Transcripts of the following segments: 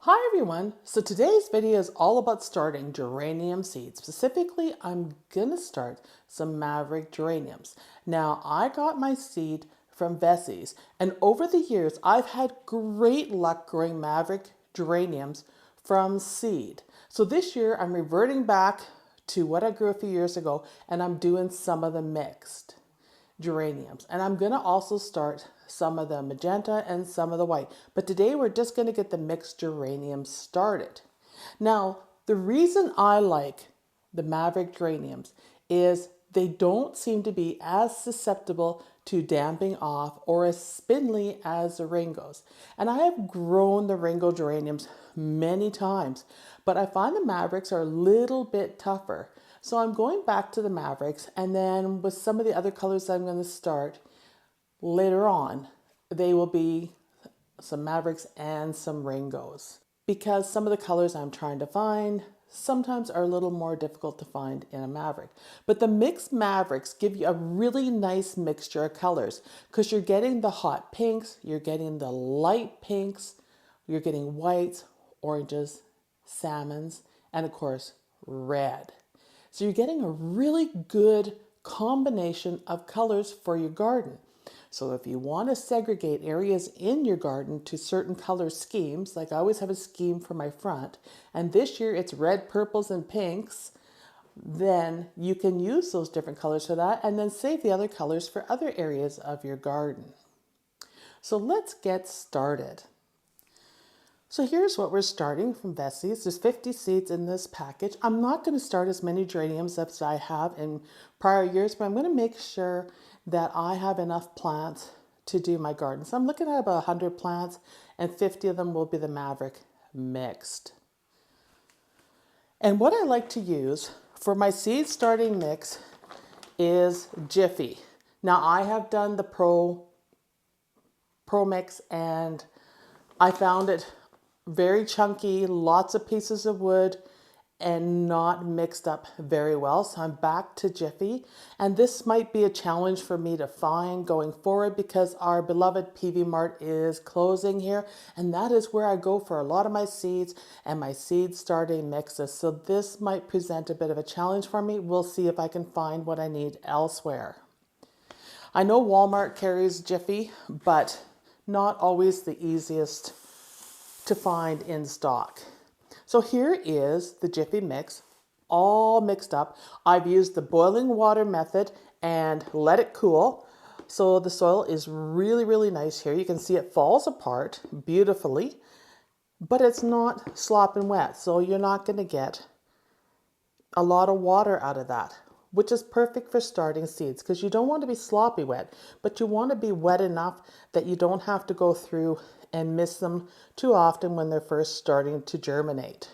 Hi everyone! So today's video is all about starting geranium seeds. Specifically, I'm gonna start some Maverick geraniums. Now, I got my seed from Vessie's, and over the years, I've had great luck growing Maverick geraniums from seed. So this year, I'm reverting back to what I grew a few years ago, and I'm doing some of the mixed geraniums. And I'm gonna also start some of the magenta and some of the white. But today we're just gonna get the mixed geraniums started. Now, the reason I like the Maverick geraniums is they don't seem to be as susceptible to damping off or as spindly as the Ringos. And I have grown the Ringo geraniums many times, but I find the Mavericks are a little bit tougher. So I'm going back to the Mavericks, and then with some of the other colors that I'm going to start later on, they will be some Mavericks and some Ringos. Because some of the colors I'm trying to find sometimes are a little more difficult to find in a Maverick. But the mixed Mavericks give you a really nice mixture of colors because you're getting the hot pinks, you're getting the light pinks, you're getting whites, oranges, salmons, and of course, red. So you're getting a really good combination of colors for your garden. So if you want to segregate areas in your garden to certain color schemes, like I always have a scheme for my front, and this year it's red, purples, and pinks, then you can use those different colors for that and then save the other colors for other areas of your garden. So let's get started. So here's what we're starting from Vessie's. There's 50 seeds in this package. I'm not going to start as many geraniums as I have in prior years, but I'm going to make sure that I have enough plants to do my garden. So I'm looking at about 100 plants, and 50 of them will be the Maverick Mixed. And what I like to use for my seed starting mix is Jiffy. Now I have done the Pro Mix, and I found it very chunky, lots of pieces of wood, and not mixed up very well. So I'm back to Jiffy. And this might be a challenge for me to find going forward because our beloved PV Mart is closing here. And that is where I go for a lot of my seeds and my seed starting mixes. So this might present a bit of a challenge for me. We'll see if I can find what I need elsewhere. I know Walmart carries Jiffy, but not always the easiest to find in stock. So here is the Jiffy mix, all mixed up. I've used the boiling water method and let it cool. So the soil is really, really nice here. You can see it falls apart beautifully, but it's not slopping wet. So you're not going to get a lot of water out of that, which is perfect for starting seeds because you don't want to be sloppy wet, but you want to be wet enough that you don't have to go through and miss them too often when they're first starting to germinate.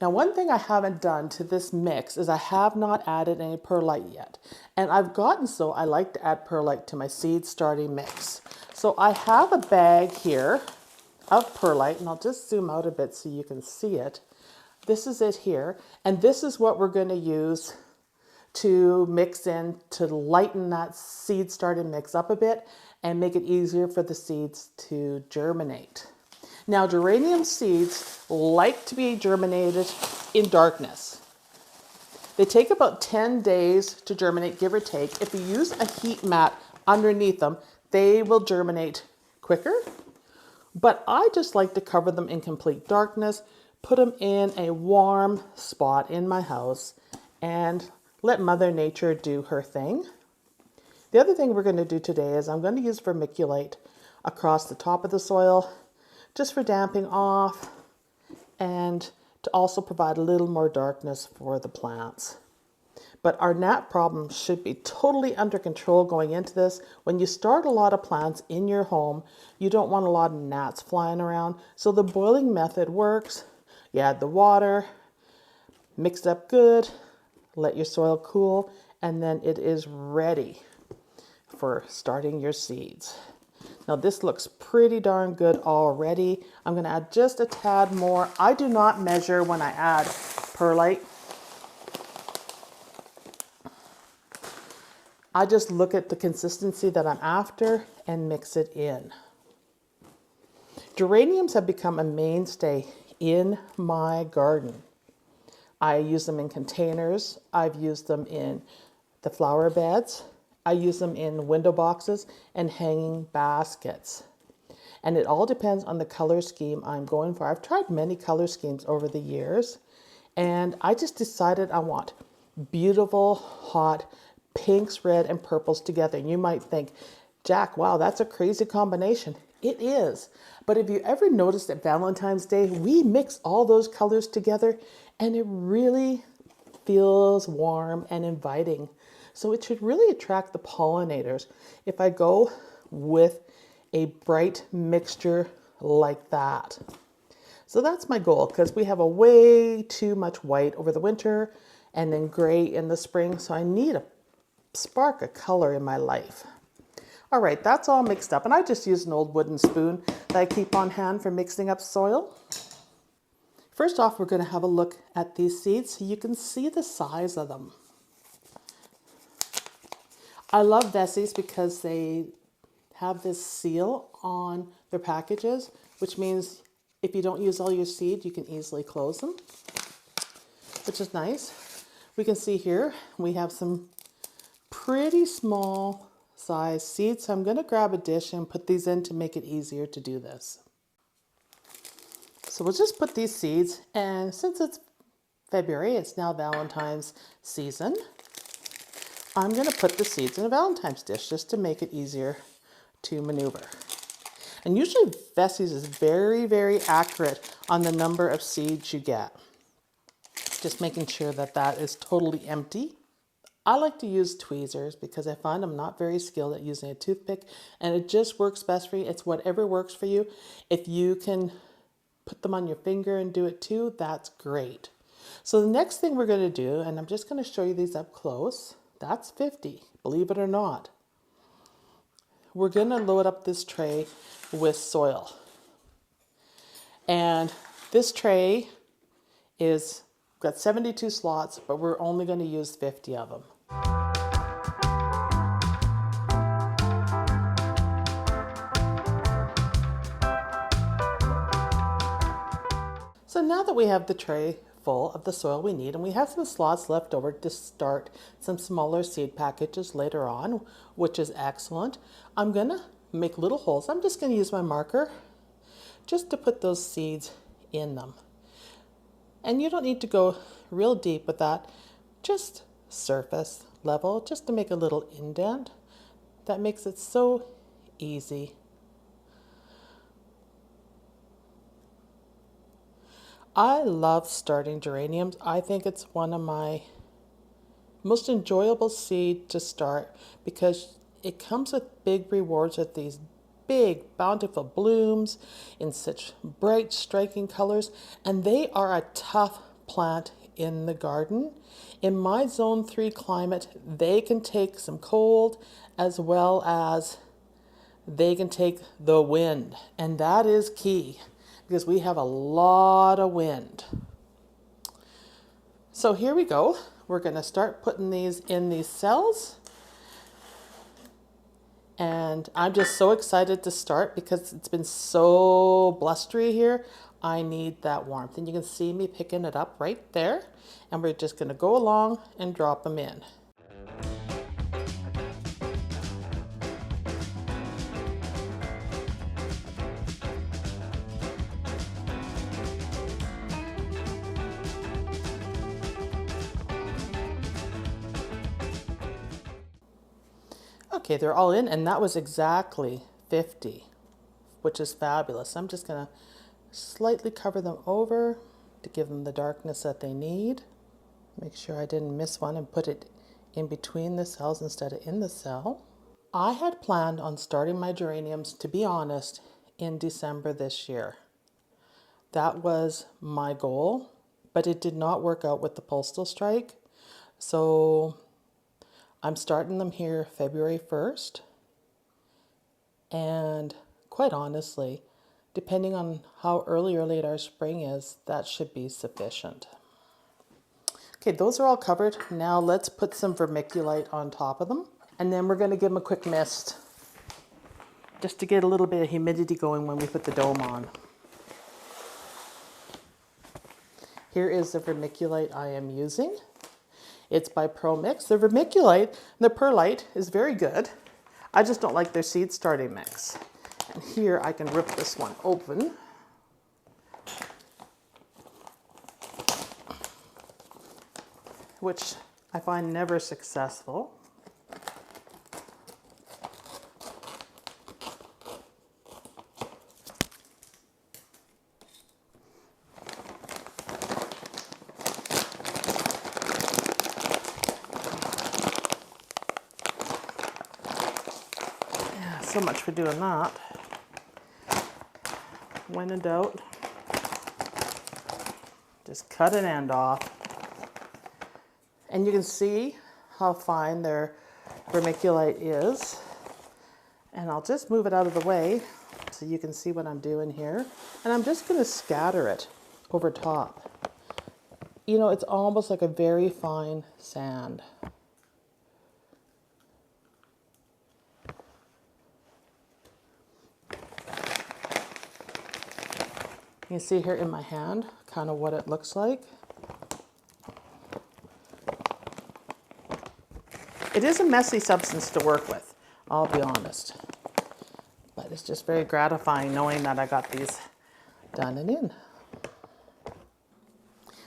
Now, one thing I haven't done to this mix is I have not added any perlite yet. And I've gotten so I like to add perlite to my seed starting mix. So I have a bag here of perlite, and I'll just zoom out a bit so you can see it. This is it here, and this is what we're going to use to mix in to lighten that seed starting mix up a bit and make it easier for the seeds to germinate. Now, geranium seeds like to be germinated in darkness. They take about 10 days to germinate, give or take. If you use a heat mat underneath them, they will germinate quicker. But I just like to cover them in complete darkness, put them in a warm spot in my house, and let Mother Nature do her thing. The other thing we're going to do today is I'm going to use vermiculite across the top of the soil just for damping off and to also provide a little more darkness for the plants. But our gnat problem should be totally under control going into this. When you start a lot of plants in your home, you don't want a lot of gnats flying around. So the boiling method works. You add the water, mix it up good, let your soil cool, and then it is ready for starting your seeds. Now this looks pretty darn good already. I'm going to add just a tad more. I do not measure when I add perlite. I just look at the consistency that I'm after and mix it in. Geraniums have become a mainstay in my garden. I use them in containers. I've used them in the flower beds. I use them in window boxes and hanging baskets. And it all depends on the color scheme I'm going for. I've tried many color schemes over the years, and I just decided I want beautiful, hot pinks, red, and purples together. And you might think, Jack, wow, that's a crazy combination. It is. But have you ever noticed at Valentine's Day, we mix all those colors together and it really feels warm and inviting. So it should really attract the pollinators if I go with a bright mixture like that. So that's my goal, because we have a way too much white over the winter and then gray in the spring. So I need a spark of color in my life. All right, that's all mixed up. And I just use an old wooden spoon that I keep on hand for mixing up soil. First off, we're going to have a look at these seeds so you can see the size of them. I love Vessies because they have this seal on their packages, which means if you don't use all your seed, you can easily close them, which is nice. We can see here we have some pretty small size seeds. So I'm going to grab a dish and put these in to make it easier to do this. So we'll just put these seeds, and since it's February, it's now Valentine's season, I'm going to put the seeds in a Valentine's dish just to make it easier to maneuver. And usually Vessies is very, very accurate on the number of seeds you get. Just making sure that that is totally empty. I like to use tweezers because I find I'm not very skilled at using a toothpick, and it just works best for you. It's whatever works for you. If you can put them on your finger and do it too, that's great. So the next thing we're going to do, and I'm just going to show you these up close. That's 50, believe it or not. We're going to load up this tray with soil. And this tray is got 72 slots, but we're only going to use 50 of them. So now that we have the tray full of the soil we need, and we have some slots left over to start some smaller seed packages later on, which is excellent, I'm going to make little holes. I'm just going to use my marker just to put those seeds in them. And you don't need to go real deep with that, just surface level, just to make a little indent. That makes it so easy. I love starting geraniums. I think it's one of my most enjoyable seed to start because it comes with big rewards with these big, bountiful blooms in such bright, striking colors, and they are a tough plant in the garden. In my zone 3 climate, they can take some cold as well as they can take the wind, and that is key because we have a lot of wind. So here we go. We're going to start putting these in these cells. And I'm just so excited to start because it's been so blustery here. I need that warmth. And you can see me picking it up right there. And we're just going to go along and drop them in. Okay, they're all in, and that was exactly 50, which is fabulous. I'm just going to slightly cover them over to give them the darkness that they need. Make sure I didn't miss one and put it in between the cells instead of in the cell. I had planned on starting my geraniums, to be honest, in December this year. That was my goal, but it did not work out with the postal strike. So I'm starting them here February 1st, and quite honestly, depending on how early or late our spring is, that should be sufficient. Okay, those are all covered. Now let's put some vermiculite on top of them, and then we're going to give them a quick mist just to get a little bit of humidity going when we put the dome on. Here is the vermiculite I am using. It's by Pro Mix. The vermiculite and the perlite is very good. I just don't like their seed starting mix. And here I can rip this one open. Which I find never successful. Yeah, so much for doing that. When in doubt, just cut an end off. And you can see how fine their vermiculite is. And I'll just move it out of the way so you can see what I'm doing here. And I'm just going to scatter it over top. You know, it's almost like a very fine sand. You can see here in my hand kind of what it looks like. It is a messy substance to work with, I'll be honest. But it's just very gratifying knowing that I got these done and in.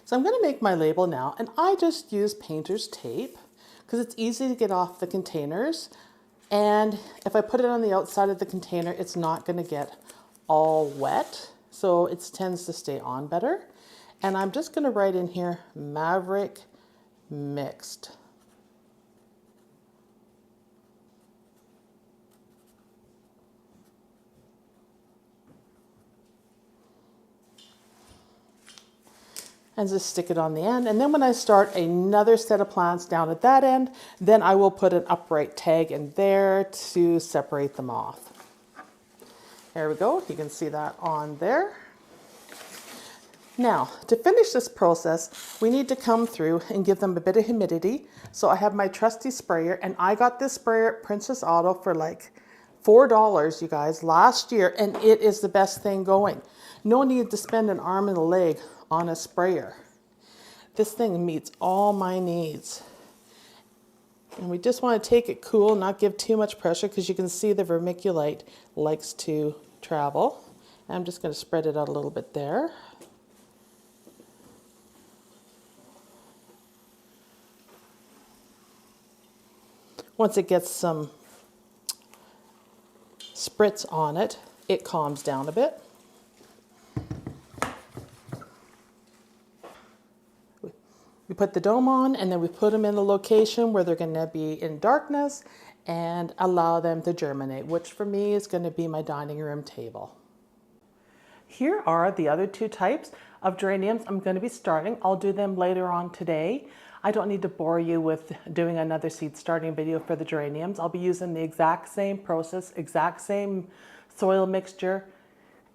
So I'm going to make my label now, and I just use painter's tape because it's easy to get off the containers. And if I put it on the outside of the container, it's not going to get all wet. So it tends to stay on better. And I'm just going to write in here, Maverick Mixed. And just stick it on the end. And then when I start another set of plants down at that end, then I will put an upright tag in there to separate them off. There we go. You can see that on there. Now, to finish this process, we need to come through and give them a bit of humidity. So I have my trusty sprayer, and I got this sprayer at Princess Auto for like $4, you guys, last year, and it is the best thing going. No need to spend an arm and a leg on a sprayer. This thing meets all my needs. And we just want to take it cool, not give too much pressure, because you can see the vermiculite likes to travel. And I'm just going to spread it out a little bit there. Once it gets some spritz on it, it calms down a bit. We put the dome on, and then we put them in a location where they're going to be in darkness and allow them to germinate, which for me is going to be my dining room table. Here are the other two types of geraniums I'm going to be starting. I'll do them later on today. I don't need to bore you with doing another seed starting video for the geraniums. I'll be using the exact same process, exact same soil mixture,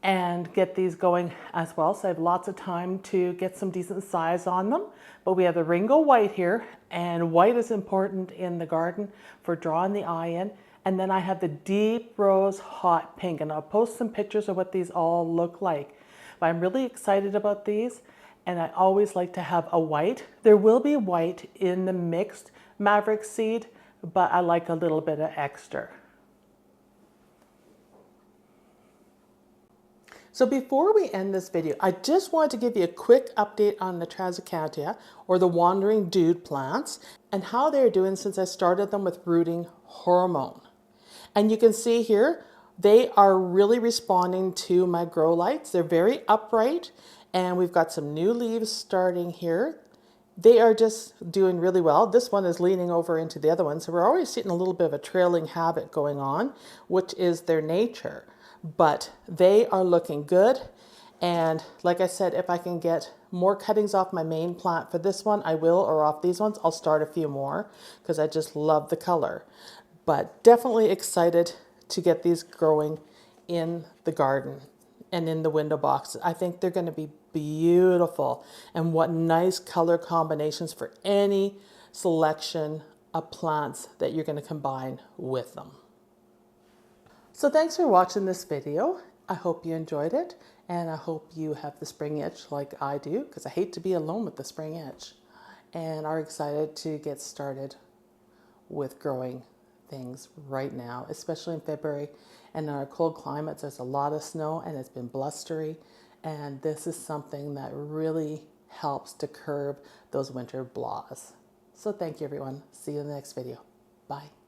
and get these going as well. So I have lots of time to get some decent size on them. But we have the Ringo White here, and white is important in the garden for drawing the eye in. And then I have the Deep Rose Hot Pink, and I'll post some pictures of what these all look like. But I'm really excited about these, and I always like to have a white. There will be white in the mixed Maverick seed, but I like a little bit of extra. So before we end this video, I just wanted to give you a quick update on the Triticale, or the wandering dude plants, and how they're doing since I started them with rooting hormone. And you can see here, they are really responding to my grow lights. They're very upright, and we've got some new leaves starting here. They are just doing really well. This one is leaning over into the other one, so we're already seeing a little bit of a trailing habit going on, which is their nature. But they are looking good. And like I said, if I can get more cuttings off my main plant for this one, I will, or off these ones, I'll start a few more because I just love the color. But definitely excited to get these growing in the garden and in the window boxes. I think they're going to be beautiful, and what nice color combinations for any selection of plants that you're going to combine with them. So thanks for watching this video. I hope you enjoyed it, and I hope you have the spring itch like I do, because I hate to be alone with the spring itch, and are excited to get started with growing things right now, especially in February. And in our cold climates, there's a lot of snow and it's been blustery, and this is something that really helps to curb those winter blahs. So thank you, everyone. See you in the next video. Bye.